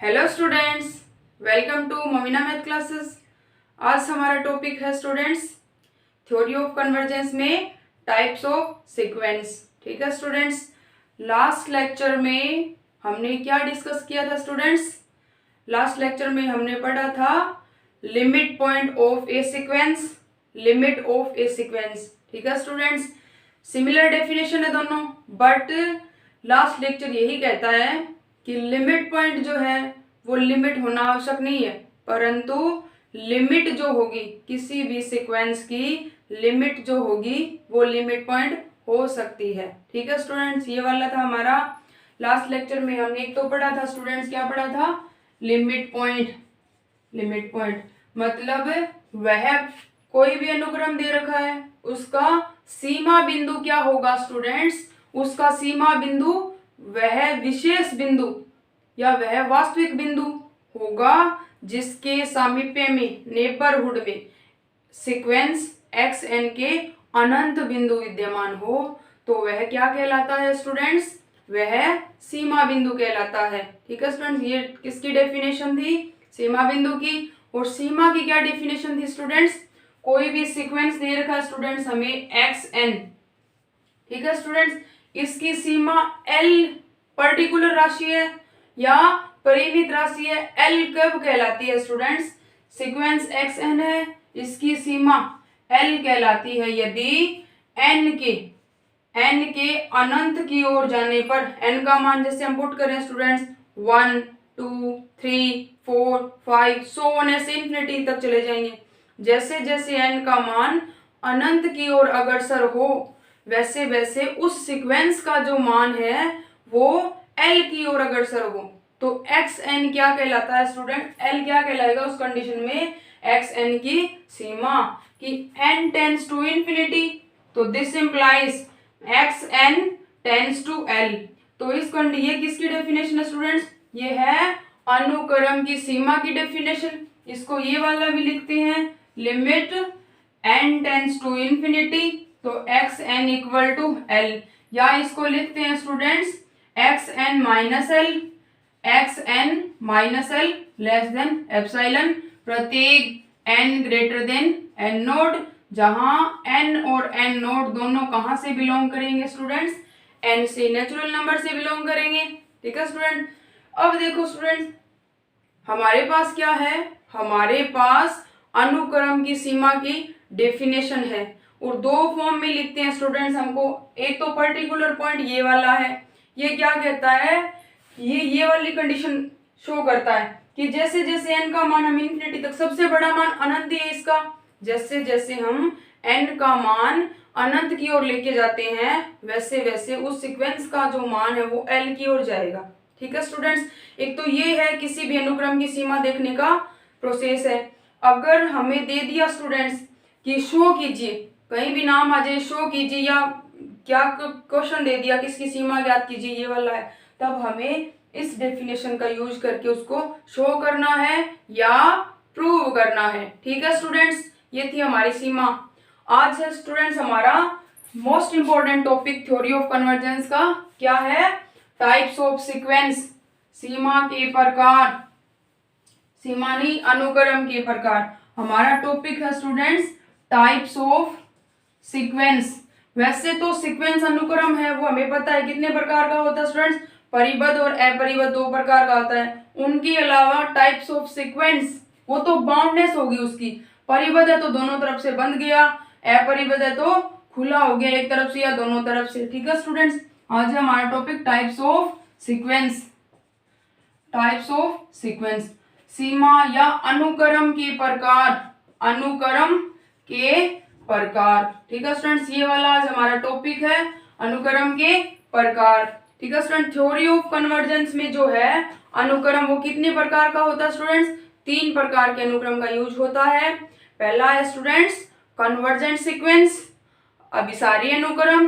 Hello students, welcome to Momina math classes. आज हमारा topic है स्टूडेंट्स थ्योरी ऑफ कन्वर्जेंस में टाइप्स ऑफ सीक्वेंस। ठीक है स्टूडेंट्स, लास्ट लेक्चर में हमने क्या डिस्कस किया था स्टूडेंट्स? लास्ट लेक्चर में हमने पढ़ा था limit point of A sequence, limit of A sequence. ठीक है स्टूडेंट्स, सिमिलर डेफिनेशन है दोनों, बट लास्ट लेक्चर यही कहता है कि लिमिट पॉइंट जो है वो लिमिट होना आवश्यक नहीं है, परंतु लिमिट जो होगी किसी भी सीक्वेंस की, लिमिट जो होगी वो लिमिट पॉइंट हो सकती है। ठीक है स्टूडेंट्स, ये वाला था हमारा लास्ट लेक्चर में। हमने एक तो पढ़ा था स्टूडेंट्स, क्या पढ़ा था? Limit point. लिमिट पॉइंट मतलब वह कोई भी अनुक्रम दे रखा है, उसका सीमा बिंदु क्या होगा स्टूडेंट्स? उसका सीमा बिंदु वह विशेष बिंदु या वह वास्तविक बिंदु होगा जिसके सामीप्य में, नेबरहुड में सीक्वेंस एक्स एन के अनंत बिंदु विद्यमान हो, तो वह क्या कहलाता है स्टूडेंट्स? वह सीमा बिंदु कहलाता है। ठीक है स्टूडेंट्स, ये किसकी डेफिनेशन थी? सीमा बिंदु की। और सीमा की क्या डेफिनेशन थी स्टूडेंट्स? कोई भी सीक्वेंस दे रखा है स्टूडेंट्स हमें एक्स एन, ठीक है स्टूडेंट्स, इसकी सीमा एल पर्टिकुलर राशि है या परिमित राशि है। एल कब कहलाती है स्टूडेंट्स? सीक्वेंस एक्स एन है, इसकी सीमा एल कहलाती है यदि एन के अनंत की ओर जाने पर, एन का मान जैसे हम पुट करें स्टूडेंट्स 1 2 3 4 5 सो ऑन ऐसे इन्फिनिटी तक चले जाएंगे। जैसे जैसे एन का मान अनंत की ओर अग्रसर हो, वैसे वैसे उस सीक्वेंस का जो मान है वो एल की ओर अग्रसर हो, तो एक्स एन क्या कहलाता है स्टूडेंट? एल क्या कहलाएगा उस कंडीशन में? एक्स एन की सीमा कि एन टेंस टू इंफिनिटी, तो this implies x n tends to l. तो इस ये किसकी डेफिनेशन है स्टूडेंट्स? ये है अनुक्रम की सीमा की डेफिनेशन। इसको ये वाला भी लिखते हैं, limit n tends to infinity, तो x n equal to l, या इसको लिखते हैं students x n minus l, x n minus l less than epsilon, प्रत्येक n greater than n naught, जहां एन और एन नोड दोनों कहां से बिलोंग करेंगे स्टूडेंट्स? एन से, नेचुरल नंबर से बिलोंग करेंगे। ठीक है स्टूडेंट, अब देखो स्टूडेंट्स हमारे पास क्या है? हमारे पास अनुक्रम की सीमा की डेफिनेशन है और दो फॉर्म में लिखते हैं स्टूडेंट्स हमको। एक तो पर्टिकुलर पॉइंट ये वाला है, ये क्या कहता है? ये वाली कंडीशन शो करता है कि जैसे जैसे n का मान हम इंफिनिटी तक, सबसे बड़ा मान अनंत है इसका, जैसे जैसे हम n का मान अनंत की ओर लेके जाते हैं वैसे वैसे उस सीक्वेंस का जो मान है वो l की ओर जाएगा। ठीक है स्टूडेंट्स, एक तो ये है किसी भी अनुक्रम की सीमा देखने का प्रोसेस है। अगर हमें दे दिया स्टूडेंट्स कि शो कीजिए, कहीं भी नाम आ जाए शो कीजिए, या क्या क्वेश्चन दे दिया किसकी सीमा ज्ञात कीजिए, ये वाला है, तब हमें इस डेफिनेशन का यूज करके उसको शो करना है या प्रूव करना है। ठीक है स्टूडेंट्स, ये थी हमारी सीमा। आज है स्टूडेंट्स हमारा most important topic theory of convergence का, क्या है? टाइप्स ऑफ सीक्वेंस, सीमा के प्रकार, सीमा नहीं अनुक्रम के प्रकार। हमारा टॉपिक है स्टूडेंट्स टाइप्स ऑफ सीक्वेंस। वैसे तो सीक्वेंस अनुक्रम है वो हमें पता है कितने प्रकार का होता है स्टूडेंट्स? परिबद्ध और अपरिबद्ध दो प्रकार का होता है। उनके अलावा टाइप्स ऑफ सीक्वेंस वो तो बाउंडनेस होगी उसकी, परिबद्ध है तो दोनों तरफ से बंद गया, अपरिबद्ध है तो खुला हो गया एक तरफ से या दोनों तरफ से। ठीक है स्टूडेंट्स, आज है हमारा topic types of sequence. Types of sequence, सीमा या अनुक्रम के प्रकार, अनुक्रम के प्रकार। ठीक है स्टूडेंट्स, ये वाला आज हमारा टॉपिक है अनुक्रम के प्रकार। ठीक है स्टूडेंट, थ्योरी ऑफ कन्वर्जेंस में जो है अनुक्रम वो कितने प्रकार का होता है स्टूडेंट्स? 3 प्रकार के अनुक्रम का यूज होता है। पहला है स्टूडेंट्स कन्वर्जेंट सीक्वेंस, अभिसारी अनुक्रम,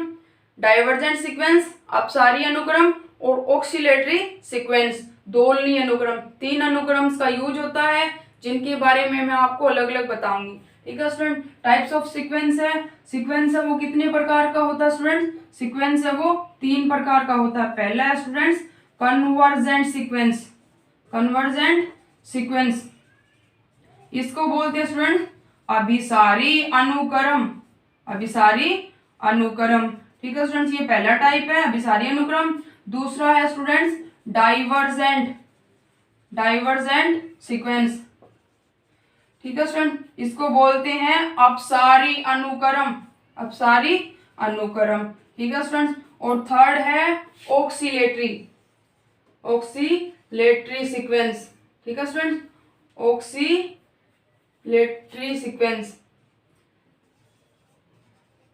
डाइवर्जेंट सीक्वेंस, अपसारी अनुक्रम, और ऑक्सिलेटरी सीक्वेंस, दोलनीय अनुक्रम। 3 अनुक्रम का यूज होता है जिनके बारे में मैं आपको अलग अलग बताऊंगी। ठीक है स्टूडेंट, टाइप्स ऑफ सीक्वेंस है वो कितने प्रकार का होता है स्टूडेंट? सीक्वेंस है वो 3 प्रकार का होता है। पहला है students convergent sequence, convergent sequence. इसको बोलते हैं स्टूडेंट अभिसारी अनुक्रम, अभिसारी अनुक्रम। ठीक है स्टूडेंट्स, ये पहला टाइप है अभिसारी अनुक्रम। दूसरा है स्टूडेंट्स डाइवर्जेंट, डाइवर्जेंट सीक्वेंस। ठीक है स्टूडेंट, इसको बोलते हैं अपसारी अनुक्रम, अपसारी अनुक्रम। ठीक है स्टूडेंट्स, और थर्ड है ऑक्सीलेटरी, ऑक्सीलेटरी सीक्वेंस। ठीक है स्टूडेंट्स, ऑक्सीलेटरी सीक्वेंस,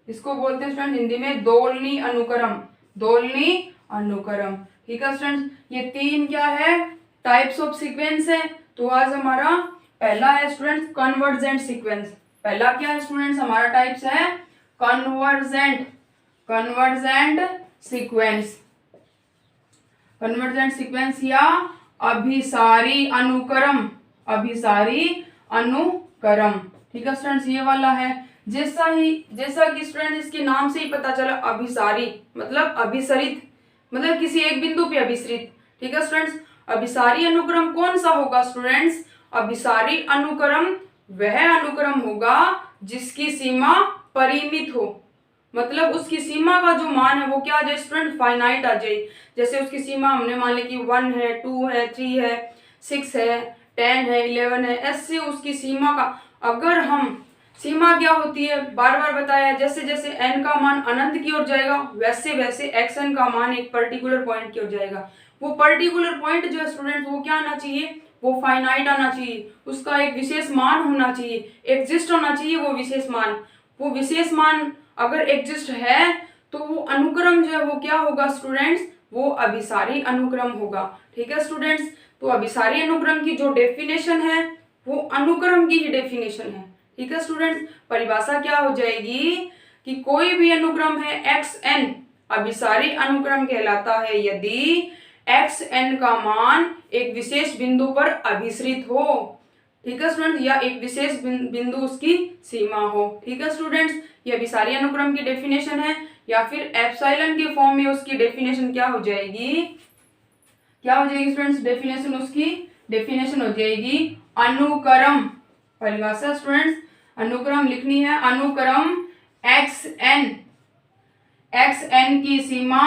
इसको बोलते हैं स्टूडेंट हिंदी में दोलनी अनुक्रम, दोलनी अनुक्रम। ठीक है स्टूडेंट्स, ये तीन क्या है टाइप्स ऑफ सीक्वेंस है। तो आज हमारा पहला है स्टूडेंट्स कन्वर्जेंट सीक्वेंस। पहला क्या है स्टूडेंट्स हमारा टाइप्स है convergent, convergent sequence, convergent sequence या अभिसारी अनुक्रम, अभिसारी अनुक्रम। ठीक है स्टूडेंट्स, ये वाला है। जैसा कि स्टूडेंट इसके नाम से ही पता चला अभिसारी मतलब अभिसरित, मतलब किसी एक बिंदु पे अभिसरित। ठीक है स्टूडेंट्स, अभिसारी अनुक्रम कौन सा होगा स्टूडेंट्स? अभिसारी अनुक्रम वह अनुक्रम होगा जिसकी सीमा परिमित हो, मतलब उसकी सीमा का जो मान है वो क्या आ जाए स्टूडेंट? फाइनाइट आ जाए। जैसे उसकी सीमा हमने मान ली कि 1 है, 2 है, 3 है, 6 है, 10 है, 11 है, ऐसे उसकी सीमा का अगर हम सीमा क्या होती है बार बार बताया, जैसे जैसे n का मान अनंत की ओर जाएगा वैसे वैसे xn का मान एक पर्टिकुलर पॉइंट की ओर जाएगा। वो पर्टिकुलर पॉइंट जो है स्टूडेंट वो क्या आना चाहिए? वो फाइनाइट आना चाहिए, उसका एक विशेष मान होना चाहिए, एग्जिस्ट होना चाहिए वो विशेष मान। वो विशेष मान अगर एग्जिस्ट है तो वो अनुक्रम जो है वो क्या होगा स्टूडेंट्स? वो अभिसारी अनुक्रम होगा। ठीक है स्टूडेंट्स, तो अभिसारी अनुक्रम की जो डेफिनेशन है वो अनुक्रम की ही डेफिनेशन है। ठीक है स्टूडेंट्स, परिभाषा क्या हो जाएगी कि कोई भी अनुक्रम है xn अभिसारी अनुक्रम कहलाता है यदि xn का मान एक विशेष बिंदु पर अभिसरित हो। ठीक है स्टूडेंट्स, या एक विशेष बिंदु उसकी सीमा हो। ठीक है स्टूडेंट्स, ये अभिसारी अनुक्रम की डेफिनेशन है, या फिर एप्सिलॉन के फॉर्म में उसकी डेफिनेशन क्या हो जाएगी? क्या हो जाएगी स्टूडेंट्स? डेफिनेशन उसकी डेफिनेशन हो जाएगी अनुक्रम। परिभाषा स्टूडेंट्स अनुक्रम लिखनी है, अनुक्रम xn की सीमा,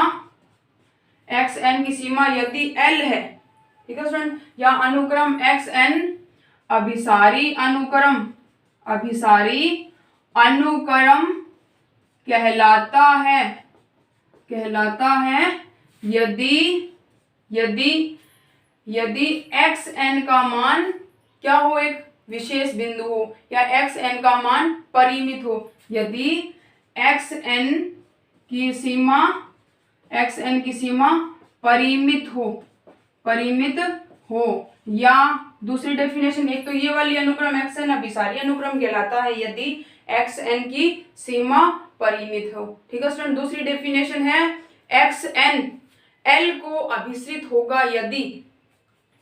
xn की सीमा यदि l है। ठीक है स्टूडेंट, या अनुक्रम xn अभिसारी अनुक्रम, अभिसारी अनुक्रम कहलाता है, कहलाता है यदि xn का मान क्या हो? एक विशेष बिंदु हो, या xn का मान परिमित हो। यदि xn की सीमा परिमित हो, या दूसरी डेफिनेशन, एक तो ये वाली अनुक्रम xn अभिसारी अनुक्रम कहलाता है यदि xn की सीमा परिमित हो। ठीक है स्टूडेंट, दूसरी डेफिनेशन है xn l को अभिसरित होगा यदि,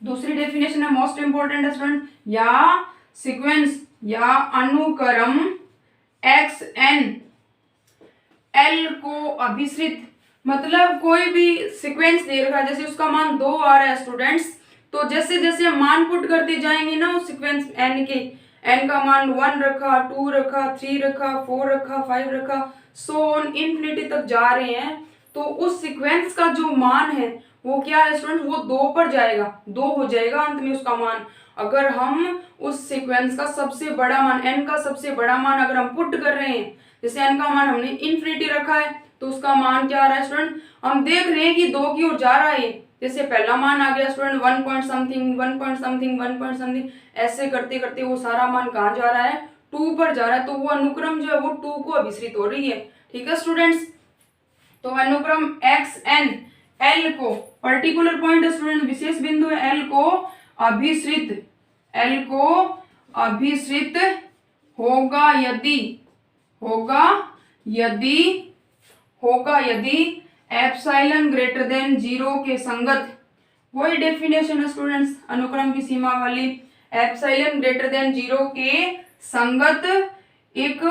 दूसरी डेफिनेशन है मोस्ट इंपोर्टेंट है स्टूडेंट, या सीक्वेंस या अनुक्रम xn l को अभिसरित, मतलब कोई भी सीक्वेंस दे रखा है जैसे उसका मान 2 आ रहा है स्टूडेंट्स, तो जैसे जैसे मान पुट करते जाएंगे ना उस सीक्वेंस n के, n का मान 1 रखा, 2 रखा, 3 रखा, 4 रखा, 5 रखा, सो ऑन इन्फिनिटी तक जा रहे हैं, तो उस सीक्वेंस का जो मान है वो क्या है स्टूडेंट? वो 2 पर जाएगा, 2 हो जाएगा अंत में उसका मान। अगर हम उस सीक्वेंस का सबसे बड़ा मान n का सबसे बड़ा मान अगर हम पुट कर रहे हैं, जैसे n का मान हमने इन्फिनिटी रखा है तो उसका मान क्या आ रहा है स्टूडेंट? हम देख रहे हैं कि 2 की ओर जा रहा है। जैसे पहला मान आ गया student 1 point something, 1 point something, 1 point something, ऐसे करते करते वो सारा मान कहाँ जा रहा है? 2 पर जा रहा है। तो वो अनुक्रम जो है वो 2 को अभिसरित हो रही है। ठीक है स्टूडेंट्स, तो अनुक्रम xn l को, पर्टिकुलर पॉइंट है स्टूडेंट, विशेष बिंदु है, l को अभिसरित होगा यदि एप्सिलॉन ग्रेटर देन 0 के संगत। वही डेफिनेशन है स्टूडेंट्स अनुक्रम की सीमा वाली, एप्सिलॉन ग्रेटर देन 0 के संगत एक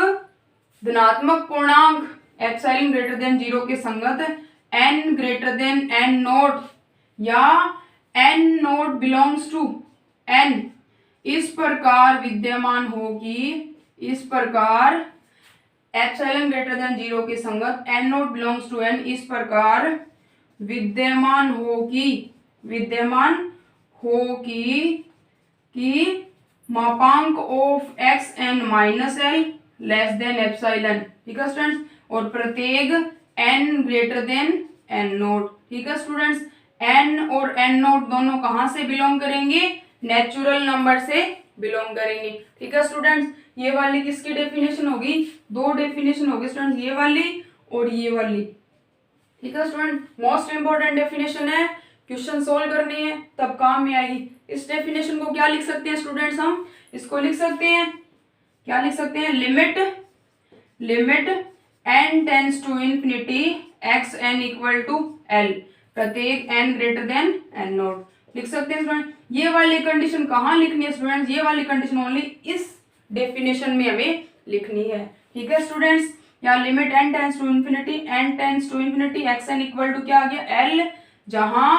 धनात्मक पूर्णांक, एप्सिलॉन ग्रेटर देन 0 के संगत n ग्रेटर देन n नॉट, या n note belongs to n इस प्रकार विद्यमान होगी, इस प्रकार एप्सिलॉन ग्रेटर देन 0 की संगत n note belongs to n इस प्रकार विद्यमान होगी, विद्यमान होगी कि मापांक of x n minus l less than epsilon, ठीक है स्टूडेंट्स, और प्रत्येक n greater than n note, ठीक है स्टूडेंट्स। एन और एन नोट दोनों कहां से बिलोंग करेंगे, नेचुरल नंबर से बिलोंग करेंगे, ठीक है स्टूडेंट्स। ये वाली किसकी डेफिनेशन होगी, दो डेफिनेशन होगी स्टूडेंट्स, ये वाली और ये वाली, ठीक है स्टूडेंट। मोस्ट इंपॉर्टेंट डेफिनेशन है, क्वेश्चन सोल्व करनी है तब काम में आएगी। इस डेफिनेशन को क्या लिख सकते हैं स्टूडेंट्स, हम इसको लिख सकते हैं, क्या लिख सकते हैं, limit n tends to infinity x n equal to l प्रत्येक n greater than n not, लिख सकते हैं स्टूडेंट। ये वाली कंडीशन कहाँ लिखनी है स्टूडेंट्स, ये वाली कंडीशन ओनली इस डेफिनेशन में हमें लिखनी है, ठीक है स्टूडेंट्स। यहाँ limit n tends to infinity x n equal to क्या आ गया l, जहां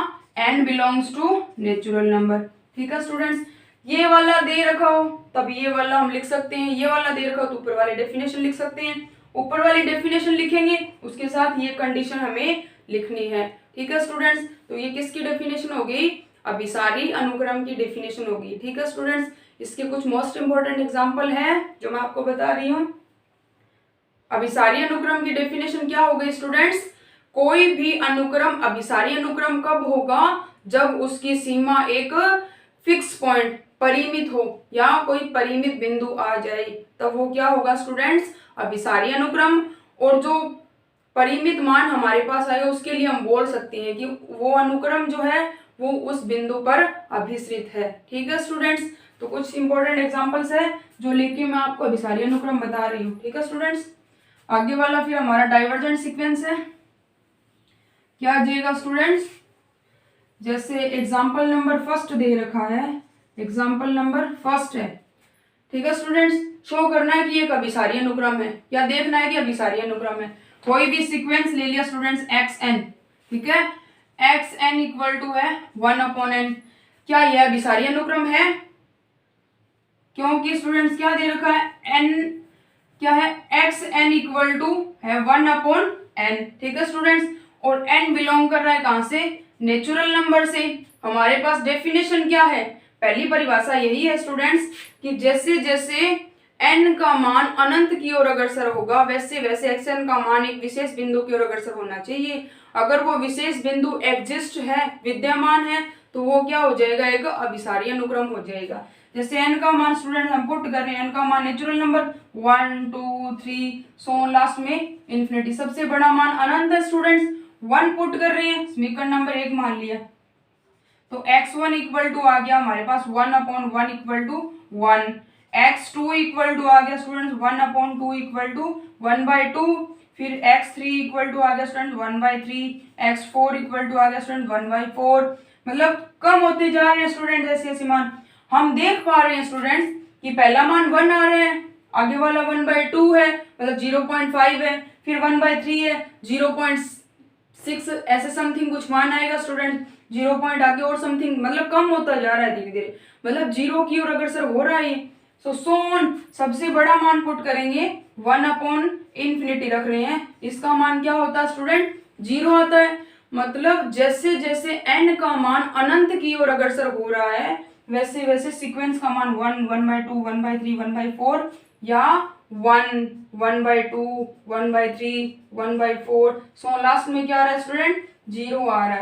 n belongs to natural number, ठीक है स्टूडेंट्स। ये वाला दे रखा हो तब ये वाला हम लिख सकते हैं, ये वाला दे रखा हो तो ऊपर वाली डेफिनेशन लिख सकते हैं, ऊपर वाली डेफिनेशन लिखेंगे उसके साथ ये कंडीशन हमें लिखनी है, ठीक है स्टूडेंट्स। तो ये किसकी डेफिनेशन होगी, अभिसारी अनुक्रम की डेफिनेशन होगी, ठीक है स्टूडेंट्स। इसके कुछ मोस्ट इंपॉर्टेंट एग्जांपल है जो मैं आपको बता रही हूँ। अभिसारी अनुक्रम की डेफिनेशन क्या हो गई स्टूडेंट्स, कोई भी अनुक्रम अभिसारी अनुक्रम कब होगा, जब उसकी सीमा एक फिक्स पॉइंट परिमित हो या कोई परिमित बिंदु आ जाए, तब वो क्या होगा स्टूडेंट्स, अभिसारी अनुक्रम। और जो परिमित मान हमारे पास आएगा उसके लिए हम बोल सकते हैं कि वो अनुक्रम जो है वो उस बिंदु पर अभिसरित है, ठीक है स्टूडेंट्स। तो कुछ इंपॉर्टेंट एग्जांपल्स है जो लेके मैं आपको अभिसारी अनुक्रम बता रही हूँ, ठीक है स्टूडेंट्स। आगे वाला फिर हमारा डाइवर्जेंट सीक्वेंस है, क्या आ जाएगा स्टूडेंट्स, जैसे एग्जाम्पल नंबर फर्स्ट दे रखा है, एग्जाम्पल नंबर फर्स्ट है, ठीक है स्टूडेंट्स। शो करना है कि एक अभिसारी अनुक्रम है, या देखना है कि अभिसारी अनुक्रम है। कोई भी सीक्वेंस ले लिया स्टूडेंट्स एक्स एन, ठीक है, एक्स एन इक्वल टू है 1/n, क्या यह अभिसारी अनुक्रम है, क्योंकि स्टूडेंट्स क्या दे रखा है, एन क्या है, एक्स एन इक्वल टू है 1/n, ठीक है स्टूडेंट्स। और n बिलोंग कर रहा है कहां से, नेचुरल नंबर से। हमारे पास डेफिनेशन क्या है, पहली परिभाषा यही है स्टूडेंट्स कि जैसे जैसे n का मान अनंत की ओर अग्रसर होगा वैसे वैसे एक्स एन का मान एक विशेष बिंदु की ओर अग्रसर होना चाहिए। अगर वो विशेष बिंदु एग्जिस्ट है, विद्यमान है, तो वो क्या हो जाएगा, एक अभिसारी अनुक्रम हो जाएगा। जैसे n का मान स्टूडेंट हम पुट कर रहे हैं, n का मान नेचुरल नंबर 1 2 3 सो लास्ट में इन्फिनिटी, सबसे बड़ा मान अनंत है स्टूडेंट्स, 1 पुट कर रहे हैं, समीकरण नंबर 1 मान लिया, तो x1 इक्वल टू आ गया हमारे पास 1/1 equal to 1, x2 equal to आ गया स्टूडेंट्स 1/2 इक्वल टू 1/2, फिर x3 इक्वल टू आ गया स्टूडेंट 1/3, x4 इक्वल टू आ गया स्टूडेंट 1/4। मतलब कम होते जा रहे हैं स्टूडेंट ऐसे ऐसे मान। हम देख पा रहे हैं स्टूडेंट्स कि पहला मान 1 आ रहा है, आगे वाला 1/2 है मतलब 0.5 है, फिर 1/3 है 0.6, ऐसे समथिंग कुछ मान आएगा स्टूडेंट, 0 पॉइंट आगे और समथिंग, मतलब कम होता जा रहा है धीरे धीरे, मतलब 0 की ओर अग्रसर हो रहा है। सो सोन सबसे बड़ा मान पुट करेंगे 1/∞ रख रहे हैं, इसका मान क्या होता है स्टूडेंट, 0 आता है। मतलब जैसे जैसे n का मान अनंत की ओर अग्रसर हो रहा है वैसे वैसे सीक्वेंस का मान 1 1/2 1/3 1/4 या 1 1/2 1/3 1/4 सो लास्ट में क्या आ रहा है स्टूडेंट, 0 आ रहा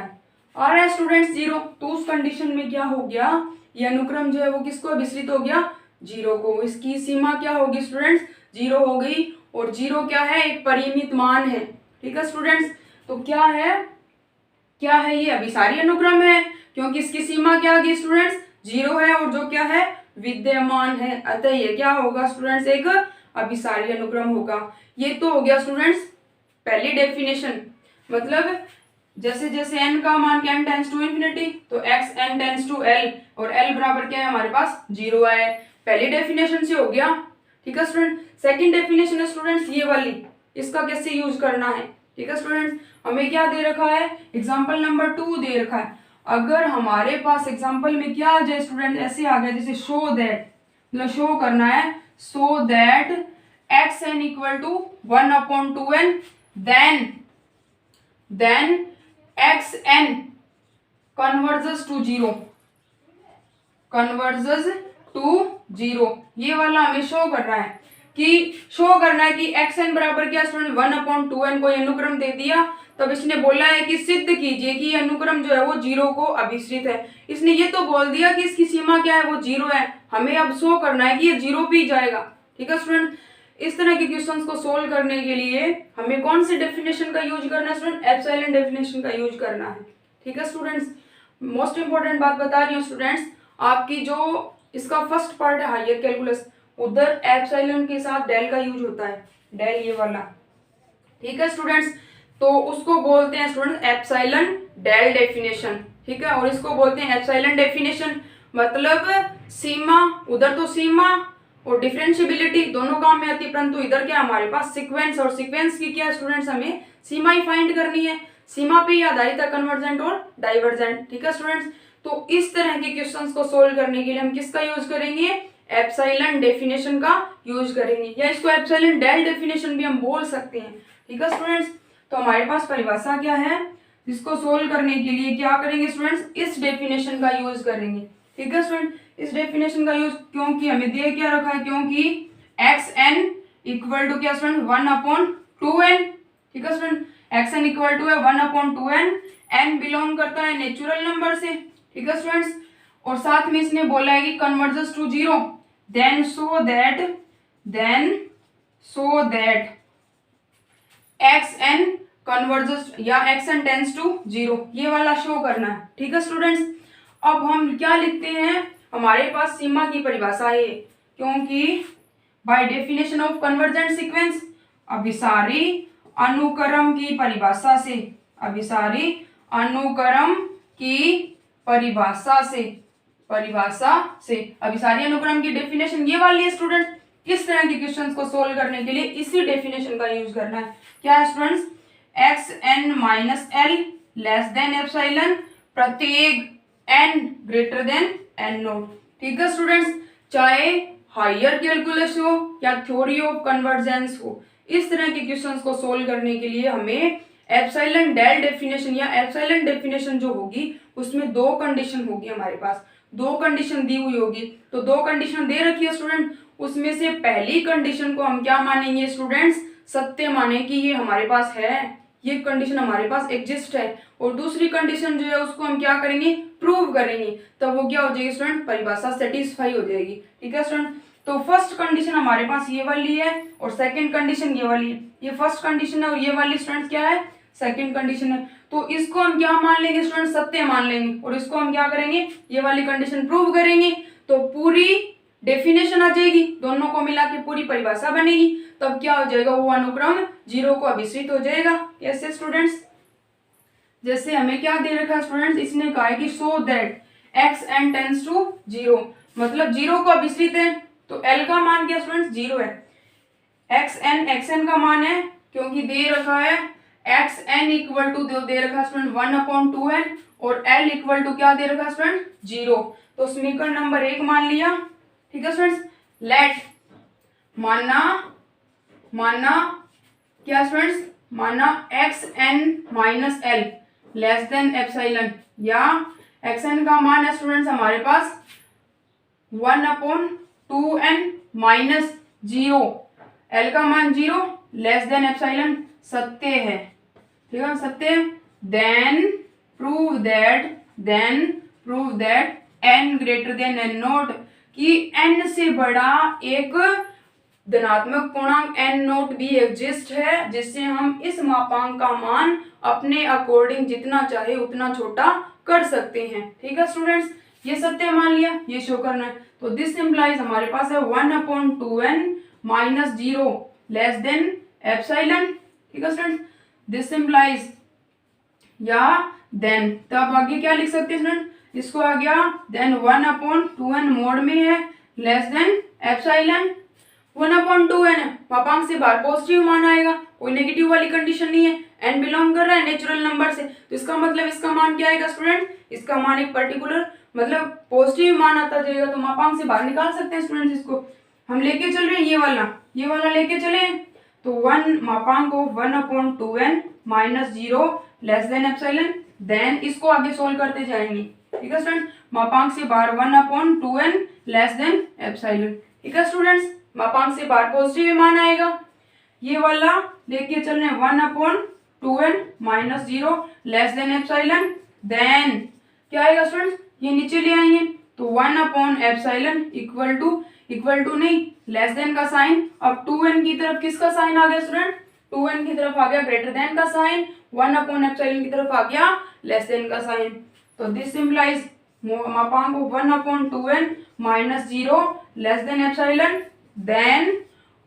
है स्टूडेंट्स 0। तो उस कंडीशन में क्या हो गया, ये अनुक्रम जो है वो किसको अभिसरित हो गया, 0 को। इसकी सीमा क्या होगी स्टूडेंट्स, 0 हो गई, और 0 क्या है, एक परिमित मान है, ठीक है स्टूडेंट्स। तो क्या है ये अभिसारी अनुक्रम है, क्योंकि इसकी सीमा क्या आ गई स्टूडेंट्स, 0 है, और जो क्या है, विद्यमान है, अतः ये क्या होगा स्टूडेंट्स, एक अभिसारी अनुक्रम होगा। ये तो हो गया स्टूडेंट्स पहली डेफिनेशन, मतलब जैसे जैसे n का मान n टेंस टू इंफिनिटी तो x n tends to l, और l बराबर क्या है हमारे पास 0 है, पहली डेफिनेशन से हो गया, ठीक है स्टूडेंट। सेकंड डेफिनेशन है स्टूडेंट्स ये वाली, इसका कैसे यूज करना है, ठीक है स्टूडेंट्स। हमें क्या दे रखा है, एग्जांपल नंबर 2 दे रखा है, अगर हमारे पास एग्जांपल में क्या आ जाए स्टूडेंट, ऐसे आ गया जैसे शो दैट, मतलब शो करना है, so that x n equal to 1/2n, then x n converges to zero, converges to zero, ये वाला हमें शो करना है कि एक्स एन बराबर क्या स्टूडेंट 1/2n को अनुक्रम दे दिया। तब इसने बोला है कि सिद्ध कीजिए कि अनुक्रम जो है वो जीरो को अभिश्रित है। इसने ये तो बोल दिया कि इसकी सीमा क्या है, वो जीरो है, हमें अब शो करना है कि ये जीरो पे ही जाएगा। ठीक है स्टूडेंट, इस तरह के क्वेश्चंस को सोल्व करने के लिए हमें कौन सी डेफिनेशन का यूज करना है स्टूडेंट, एप्सिलॉन डेफिनेशन का यूज करना है। ठीक है स्टूडेंट्स, मोस्ट इंपॉर्टेंट बात बता रही हूँ स्टूडेंट्स, आपकी जो इसका फर्स्ट पार्ट है हायर कैलकुलस, उधर एप्सिलॉन के साथ डेल का यूज होता है, डेल ये वाला। ठीक है स्टूडेंट्स, तो उसको बोलते हैं स्टूडेंट्स एप्सिलॉन डेल डेफिनेशन। ठीक है, और इसको बोलते हैं एप्सिलॉन डेफिनेशन, मतलब सीमा, उधर तो सीमा और डिफरेंशिएबिलिटी दोनों काम में आती है, परंतु इधर क्या हमारे पास सीक्वेंस, और सीक्वेंस की क्या स्टूडेंट्स हमें सीमा ही फाइंड करनी है, सीमा पे ही आधारित है कन्वर्जेंट और डाइवर्जेंट। ठीक है स्टूडेंट्स, तो इस तरह के क्वेश्चंस को सोल्व करने के लिए हम किसका यूज करेंगे, एप्सिलॉन डेफिनेशन का यूज करेंगे, या इसको एप्सिलॉन डेल डेफिनेशन भी हम बोल सकते हैं। ठीक है स्टूडेंट्स, तो हमारे पास परिभाषा क्या है, इसको सोल्व करने के लिए क्या करेंगे स्टूडेंट्स, इस डेफिनेशन का यूज करेंगे। ठीक है स्टूडेंट, इस डेफिनेशन का यूज, क्योंकि हमें दे क्या रखा है, क्योंकि एक्स एन इक्वल टू क्या स्टूडेंट 1/2n। ठीक है student, x n equal to है 1/2n, एन बिलोंग करता है नेचुरल नंबर से। ठीक है स्टूडेंट्स, और साथ में इसने बोला है कि converges to zero, then so that x n converges या x n tends to zero, ये वाला शो करना है। ठीक है स्टूडेंट्स, अब हम क्या लिखते हैं, हमारे पास सीमा की परिभाषा है, क्योंकि by definition of convergent sequence, अभिसारी अनुक्रम की परिभाषा से, अभिसारी अनुक्रम की परिभाषा से अभिसारी अनुक्रम की डेफिनेशन ये वाली है स्टूडेंट। इस तरह के क्वेश्चंस को सोल्व करने के लिए इसी डेफिनेशन का यूज करना है। क्या है students, x n minus l less than epsilon, प्रत्येक n greater than n note. ठीक है स्टूडेंट्स, चाहे हायर कैलकुलस हो या थ्योरी ऑफ कन्वर्जेंस हो, इस तरह के क्वेश्चंस को सोल्व करने के लिए हमें एप्सिलॉन डेल डेफिनेशन या एप्सिलॉन डेफिनेशन जो होगी उसमें दो कंडीशन होगी, हमारे पास दो कंडीशन दी हुई होगी। तो दो कंडीशन दे रखी है स्टूडेंट, उसमें से पहली कंडीशन को हम क्या मानेंगे स्टूडेंट्स, सत्य माने कि ये हमारे पास है, ये कंडीशन हमारे पास एग्जिस्ट है, और दूसरी कंडीशन जो है उसको हम क्या करेंगे, प्रूव करेंगे, तब वो क्या हो जाएगी स्टूडेंट, परिभाषा सेटिस्फाई हो जाएगी। ठीक है स्टूडेंट, तो फर्स्ट कंडीशन हमारे पास ये वाली है और सेकंड कंडीशन ये वाली है, ये फर्स्ट कंडीशन है और ये वाली स्टूडेंट क्या है, सेकंड कंडीशन है। तो इसको हम क्या मान लेंगे स्टूडेंट, सत्य मान लेंगे, और इसको हम क्या करेंगे, ये वाली कंडीशन प्रूव करेंगे, तो पूरी डेफिनेशन आ जाएगी, दोनों को मिला के पूरी परिभाषा बनेगी, तब क्या हो जाएगा, वो अनुक्रम जीरो को अभिश्रित हो जाएगा। कैसे स्टूडेंट्स, जैसे हमें क्या दे रखा है स्टूडेंट्स, इसने कहा है कि so that x n tends to zero, मतलब जीरो को अभिश्रित है, तो एल का मान क्या स्टूडेंट्स, जीरो है, एक्स एन का मान है, क्योंकि दे रखा है एक्स एन इक्वल टू दे रखा स्टूडेंट 1/2n, और एल इक्वल टू क्या दे रखा स्टूडेंट, जीरो, तो समीकरण नंबर 1 मान लिया। ठीक है स्टूडेंट्स, लेट माना क्या स्टूडेंट्स, माना x n minus l less than epsilon, या एक्स एन का मान है स्टूडेंट्स हमारे पास 1/2n माइनस जीरो, एल का मान जीरो, लेस देन एप्सिलॉन सत्य है। ठीक है, सत्य, then prove that n greater than n naught, कि एन से बड़ा एक धनात्मक पूर्णांक एन नोट भी एग्जिस्ट है, जिससे हम इस मापांक का मान अपने अकॉर्डिंग जितना चाहे उतना छोटा कर सकते हैं। ठीक है स्टूडेंट्स, ये सत्य मान लिया, ये शो करना है, तो दिस इम्प्लाइज हमारे पास है 1/2n minus zero less than epsilon. ठीक है स्टूडेंट्स, दिस इम्प्लाइज या देन, तब आगे क्या लिख सकते हैं स्टूडेंट, इसको आ गया देन 1/2n मोड में है लेस देन एप्सिलॉन, 1/2n मापांक से बाहर पॉजिटिव मान आएगा, कोई नेगेटिव वाली कंडीशन नहीं है, n बिलोंग कर रहा है नेचुरल नंबर से, तो इसका मतलब इसका मान क्या आएगा स्टूडेंट, इसका मान एक पर्टिकुलर मतलब पॉजिटिव मान आता जाएगा, तो मापांक से बाहर निकाल सकते हैं स्टूडेंट्स। इसको हम लेके चल रहे हैं ये वाला लेके चले, तो 1 मापांक को 1/2n minus 0 less than epsilon, then इसको आगे सोल्व करते जाएंगे, ठीक है स्टूडेंट। मापांक से बाहर 1/2n लेस देन एप्सिलॉन, ठीक है स्टूडेंट्स। मापांक से बाहर पॉजिटिव मान आएगा, ये वाला लेके चल रहे हैं 1/2n minus 0 less than epsilon, then क्या आएगा स्टूडेंट्स, ये नीचे ले आएंगे, तो 1/एप्सिलॉन इक्वल टू नहीं लेस देन का साइन, अब 2n की तरफ किसका साइन आ गया स्टूडेंट, 2n की तरफ आ गया ग्रेटर देन का साइन, 1/एप्सिलॉन की तरफ आ गया लेस देन का साइन, तो दिस इंप्लाइज मापांक को 1/2n minus 0 less than epsilon, then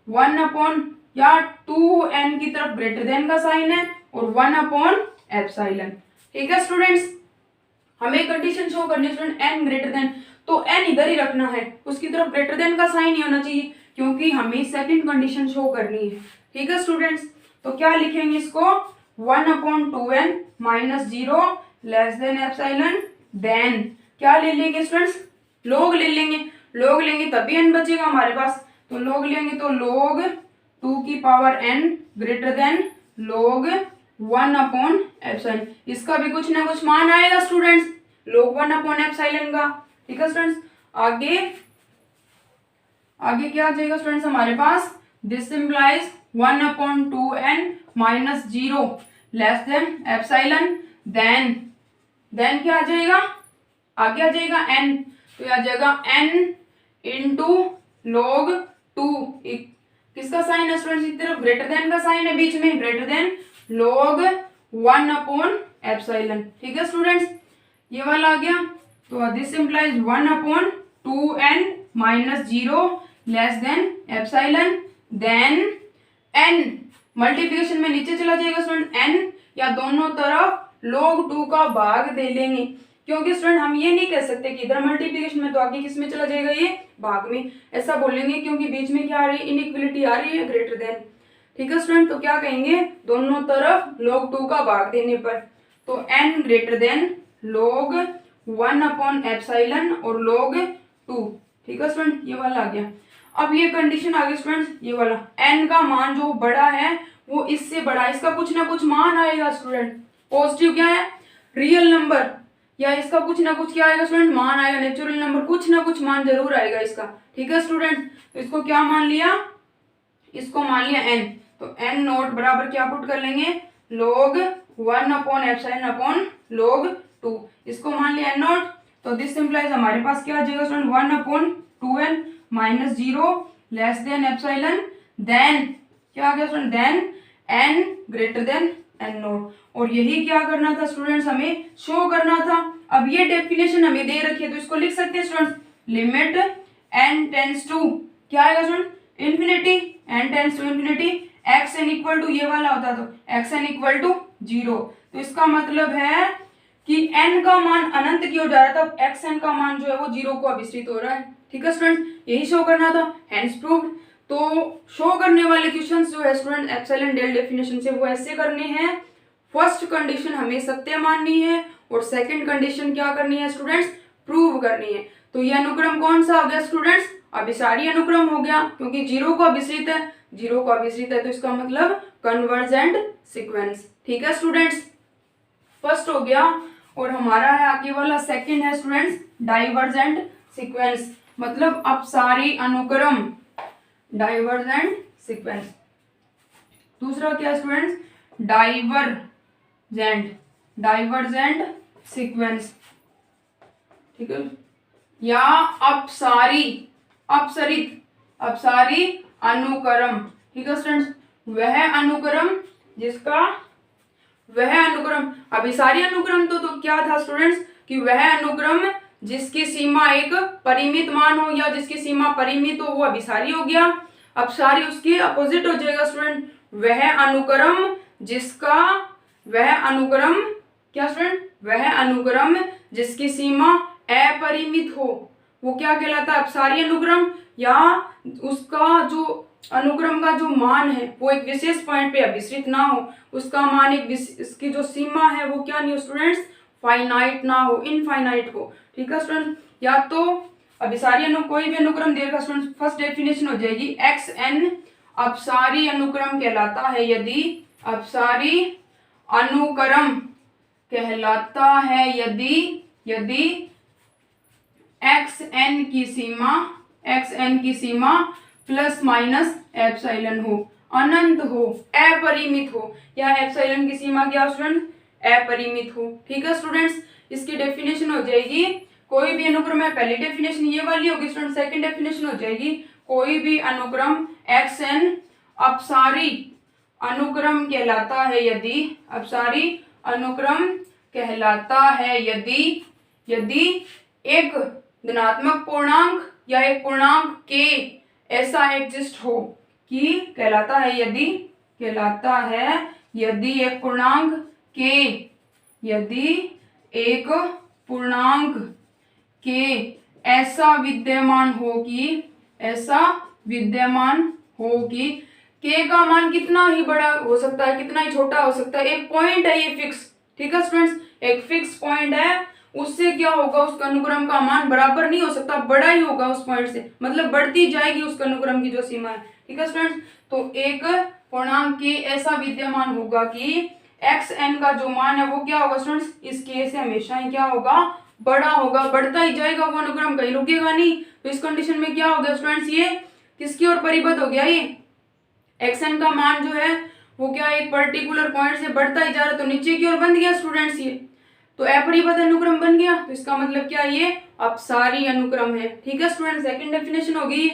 1 या 2n की तरफ ग्रेटर देन का साइन है और 1/एप्सिलॉन, ठीक है स्टूडेंट्स। हमें कंडीशन शो करनी है स्टूडेंट n ग्रेटर देन, तो n इधर ही रखना है, उसकी तरफ ग्रेटर देन का साइन ही होना चाहिए, क्योंकि हमें सेकंड कंडीशन शो करनी है, ठीक है स्टूडेंट्स। तो क्या लिखेंगे इसको, 1/2n minus 0 less than epsilon, then क्या ले लेंगे स्टूडेंट्स, log ले लेंगे तभी n बचेगा हमारे पास, तो log लेंगे तो log 2 की power n greater then log 1/एप्सिलॉन, इसका भी कुछ ना कुछ मान आएगा स्टूडेंट्स, log 1/एप्सिलॉन का, ठीक है स्टूडेंट्स। आगे क्या आ जाएगा स्टूडेंट्स हमारे पास, this implies 1/2n minus 0 less than epsilon, then क्या आ जाएगा, आगे आ जाएगा n, तो आ जाएगा n इंटू log 2, किसका साइन है स्टूडेंट्स, इस तरफ ग्रेटर देन का साइन है बीच में, ग्रेटर देन log 1/एप्सिलॉन, ठीक है स्टूडेंट्स। ये वाला आ गया, तो this implies 1/2n minus 0 less than epsilon, then n multiplication में नीचे चला जाएगा स्टूडेंट n, या दोनों तरफ log 2 का भाग दे लेंगे, क्योंकि स्टूडेंट हम ये नहीं कह सकते कि इधर मल्टीप्लिकेशन में तो आगे किस में चला जाएगा, ये भाग में, ऐसा बोलेंगे क्योंकि बीच में क्या आ रही है, इनइक्वलिटी आ रही है ग्रेटर देन, ठीक है स्टूडेंट। तो क्या कहेंगे, दोनों तरफ log 2 का भाग देने पर, तो n ग्रेटर देन log 1/एप्सिलॉन और log 2, ठीक है स्टूडेंट। ये वाला आ गया, अब ये कंडीशन आ गई स्टूडेंट्स, ये वाला n का मान जो बड़ा है वो इससे बड़ा है, इसका कुछ ना कुछ मान आएगा स्टूडेंट, पॉजिटिव क्या है, रियल नंबर, या इसका कुछ ना कुछ क्या आएगा स्टूडेंट, मान आएगा, नेचुरल नंबर, कुछ ना कुछ मान जरूर आएगा इसका, ठीक है स्टूडेंट। तो इसको क्या मान लिया, इसको मान लिया n, तो n नोट बराबर क्या पुट कर लेंगे, log 1/एप्सिलॉन log 2, इसको मान लिया n नोट, तो दिस इंप्लाइज हमारे पास क्या आ जाएगा student, 1/2n minus 0 less than epsilon, then क्या आ गया student, then n greater than n naught, और यही क्या करना था स्टूडेंट्स, हमें शो करना था। अब ये डेफिनेशन हमें दे रखी है, तो इसको लिख सकते हैं students, limit n tends to क्या आएगा student, infinity, n tends to infinity, xn equal to ये वाला होता तो xn इक्वल टू 0, तो इसका मतलब है कि n का मान अनंत की ओर जा रहा था, xn का मान जो है वो 0 को अभिसरित हो रहा है, ठीक है स्टूडेंट, यही शो करना था, हेंस प्रूव्ड। तो शो करने वाले क्वेश्चंस जो है स्टूडेंट एप्सिलॉन डेल डेफिनेशन से वो ऐसे करने हैं, फर्स्ट कंडीशन हमें सत्य माननी है और सेकंड कंडीशन क्या करनी है स्टूडेंट्स, प्रूव करनी है। तो ये अनुक्रम कौन सा हो गया स्टूडेंट्स, अभिसारी अनुक्रम हो गया, क्योंकि 0 को अभिसरित है, 0 को अभिसरित है, तो इसका मतलब कन्वर्जेंट सीक्वेंस, ठीक है स्टूडेंट्स, फर्स्ट हो गया। और हमारा है आगे वाला सेकंड है स्टूडेंट्स डाइवर्जेंट सीक्वेंस, मतलब अपसारी अनुक्रम, डाइवर्जेंट सीक्वेंस। दूसरा क्या स्टूडेंट्स, डाइवर्जेंट सीक्वेंस, ठीक है, या अपसारी अनुक्रम, ठीक है स्टूडेंट्स, वह अनुक्रम अभिसारी अनुक्रम तो क्या था स्टूडेंट्स, कि वह अनुक्रम जिसकी सीमा एक परिमित मान हो या जिसकी सीमा परिमित हो वो अभिसारी हो गया। अपसारी उसके अपोजिट हो जाएगा स्टूडेंट, वह अनुक्रम जिसकी सीमा अपरिमित हो वो क्या कहलाता है, अपसारी अनुक्रम, या उसका जो अनुक्रम का जो मान है वो एक विशेष पॉइंट पे अभिसरित ना हो, उसका मान इसकी जो सीमा है वो क्या नहीं हो स्टूडेंट्स, फाइनाइट ना हो, इनफाइनाइट हो। ठीक है स्टूडेंट, या तो अभिसारी कोई भी अनुक्रम देगा स्टूडेंट, फर्स्ट डेफिनेशन हो जाएगी एक्स एन अपसारी अनुक्रम कहलाता है यदि, अपसारी अनुक्रम कहलाता है यदि एक्स एन की सीमा प्लस माइनस एप्सिलॉन हो, अनंत हो, अपरिमित हो, या एप्सिलॉन की सीमा क्या स्टूडेंट, अपरिमित हो। ठीक है स्टूडेंट्स, इसकी डेफिनेशन हो जाएगी कोई भी अनुक्रम है, पहली डेफिनेशन ये वाली होगी स्टूडेंट, सेकंड डेफिनेशन हो जाएगी कोई भी अनुक्रम एक्स एन अपसारी अनुक्रम कहलाता है यदि, अपसारी अनुक्रम कहलाता है यदि एक धनात्मक पूर्णांक या एक पूर्णांक के ऐसा एग्जिस्ट हो कि कहलाता है यदि एक पूर्णांक के, यदि एक पूर्णांक के ऐसा विद्यमान हो कि के का मान कितना ही बड़ा हो सकता है, कितना ही छोटा हो सकता है, एक पॉइंट है ये फिक्स। ठीक है स्टूडेंट्स, एक फिक्स पॉइंट है, उससे क्या होगा, उसका अनुक्रम का मान बराबर नहीं हो सकता, बड़ा ही होगा उस पॉइंट से, मतलब बढ़ती जाएगी उसका अनुक्रम की जो सीमा है। ठीक है स्टूडेंट्स, तो एक पूर्णांक के ऐसा विद्यमान होगा कि एक्स एन का जो मान है वो क्या होगा स्टूडेंट्स, इस के से हमेशा ही क्या होगा, बड़ा होगा, बढ़ता ही जाएगा वो अनुक्रम, कहीं रुकेगा नहीं। तो इस कंडीशन में क्या हो गया स्टूडेंट्स, ये किसकी ओर परिबद्ध हो गया, ये एक्स एन का मान जो है वो क्या एक पर्टिकुलर पॉइंट से बढ़ता ही जा रहा है, तो नीचे की ओर बन गया स्टूडेंट्स ये, तो अपरिबद्ध अनुक्रम बन गया। तो इसका मतलब क्या, ये अपसारी अनुक्रम है। ठीक है स्टूडेंट, सेकंड डेफिनेशन होगी।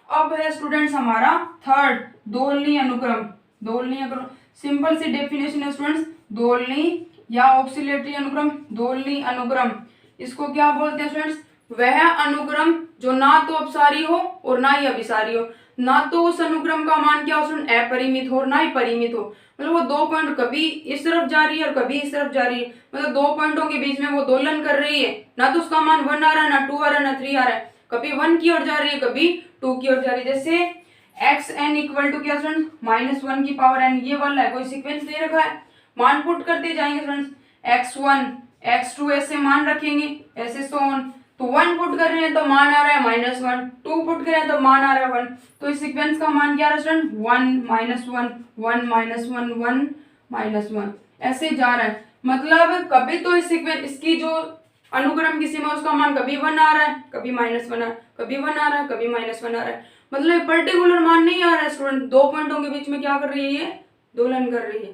अब है स्टूडेंट्स हमारा थर्ड, दोलनीय अनुक्रम। सिंपल सी डेफिनेशन है स्टूडेंट्स, दोलनी या ऑक्सिलेटरी अनुक्रम। दोलनी अनुक्रम इसको क्या बोलते हैं स्टूडेंट्स, वह अनुक्रम जो ना तो अपसारी हो और ना ही अभिसारी हो, ना तो उस अनुक्रम का मान क्या हो स्टूडेंट, अपरिमित हो और ना ही परिमित हो, मतलब वो दो पॉइंट कभी इस तरफ जा रही है और कभी इस तरफ जा रही है, मतलब दो पॉइंटों के बीच में वो दोलन कर रही है, ना तो उसका मान 1 आ रहा है, ना 2 आ रहा है, ना 3 आ रहा है, कभी 1 की ओर जा रही है, कभी 2 की ओर जा रही है। जैसे एक्स एन इक्वल टू क्या स्टूडेंट, -1 की पावर एन, ये वाला है, कोई सीक्वेंस दे रखा है, मान पुट करते जाएंगे स्टूडेंट्स, x1 x2 ऐसे मान रखेंगे, ऐसे सो ऑन। तो 1 पुट कर रहे हैं तो मान आ रहा है -1, 2 पुट कर रहे हैं तो मान आ रहा है 1, तो इस सीक्वेंस का मान क्या रहा है स्टूडेंट, 1 -1 1 ऐसे जा रहा है। मतलब कभी तो इस सीक्वेंस, इसकी जो अनुक्रम की सीमा उसका मान कभी 1 आ रहा है, कभी -1 आ रहा है, कभी 1 आ रहा है, कभी -1 आ रहा है, मतलब पर्टिकुलर मान नहीं आ रहा है स्टूडेंट, दो पॉइंटों के बीच में क्या कर रही है, ये दोलन कर रही है।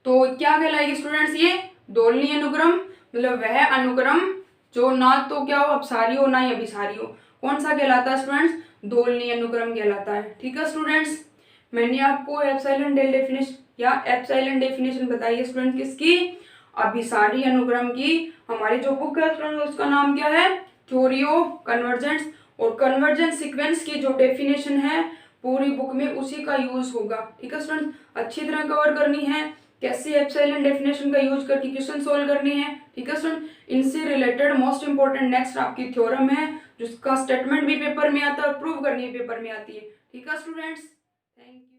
तो क्या कहलाएगी स्टूडेंट्स, ये दोलनीय अनुक्रम, मतलब वह अनुक्रम जो ना तो क्या हो अपसारी हो ना ही अभिसारी हो, कौन सा कहलाता है स्टूडेंट्स, दोलनीय अनुक्रम कहलाता है। ठीक है स्टूडेंट्स, मैंने आपको एप्सिलॉन डेल डेफिनेशन या एप्सिलॉन डेफिनेशन बताई है स्टूडेंट, किसकी, अभिसारी अनुक्रम की। हमारी जो बुक है स्टूडेंट उसका नाम क्या है, थ्योरी ऑफ कन्वर्जेंस, और कन्वर्जेंस सीक्वेंस की जो डेफिनेशन है पूरी बुक में उसी का यूज होगा। ठीक है स्टूडेंट, अच्छी तरह कवर करनी है, कैसे एप्सिलॉन डेफिनेशन का यूज करके क्वेश्चन सोल्व करने हैं। ठीक है स्टूडेंट, इनसे रिलेटेड मोस्ट इंपोर्टेंट नेक्स्ट आपकी थ्योरम है जिसका स्टेटमेंट भी पेपर में आता है और प्रूव करनी पेपर में आती है। ठीक है स्टूडेंट्स, थैंक यू।